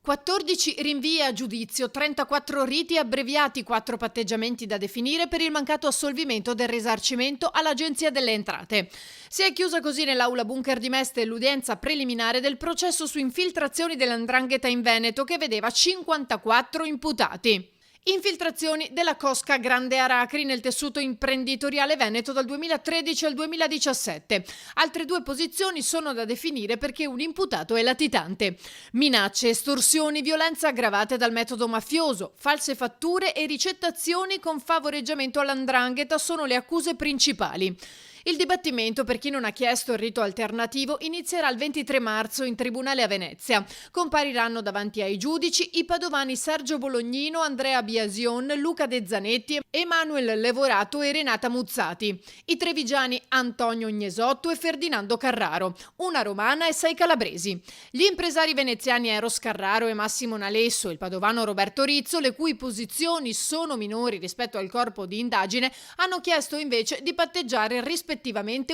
14 rinvii a giudizio, 34 riti abbreviati, 4 patteggiamenti da definire per il mancato assolvimento del risarcimento all'Agenzia delle Entrate. Si è chiusa così nell'aula bunker di Mestre l'udienza preliminare del processo su infiltrazioni dell''ndrangheta in Veneto che vedeva 54 imputati. Infiltrazioni della cosca Grande Aracri nel tessuto imprenditoriale veneto dal 2013 al 2017. Altre 2 posizioni sono da definire perché un imputato è latitante. Minacce, estorsioni, violenza aggravate dal metodo mafioso, false fatture e ricettazioni con favoreggiamento all''ndrangheta sono le accuse principali. Il dibattimento, per chi non ha chiesto il rito alternativo, inizierà il 23 marzo in tribunale a Venezia. Compariranno davanti ai giudici i padovani Sergio Bolognino, Andrea Biasion, Luca De Zanetti, Emanuel Levorato e Renata Muzzati. I trevigiani Antonio Gnesotto e Ferdinando Carraro, una romana e 6 calabresi. Gli impresari veneziani Eros Carraro e Massimo Nalesso, il padovano Roberto Rizzo, le cui posizioni sono minori rispetto al corpo di indagine, hanno chiesto invece di patteggiare rispettivamente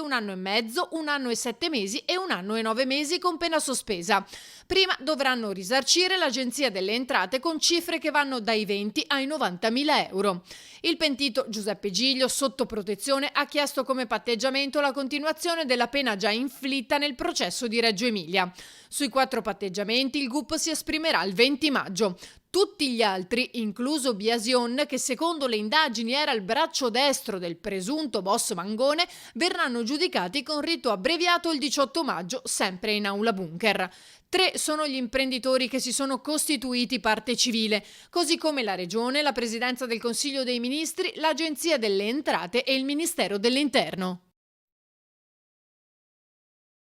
1 anno e mezzo, 1 anno e 7 mesi e 1 anno e 9 mesi con pena sospesa. Prima dovranno risarcire l'Agenzia delle Entrate con cifre che vanno dai 20 ai 90.000 euro. Il pentito Giuseppe Giglio, sotto protezione, ha chiesto come patteggiamento la continuazione della pena già inflitta nel processo di Reggio Emilia. Sui 4 patteggiamenti il GUP si esprimerà il 20 maggio. Tutti gli altri, incluso Biasion, che secondo le indagini era il braccio destro del presunto boss Mangone, verranno giudicati con rito abbreviato il 18 maggio, sempre in aula bunker. 3 sono gli imprenditori che si sono costituiti parte civile, così come la Regione, la Presidenza del Consiglio dei Ministri, l'Agenzia delle Entrate e il Ministero dell'Interno.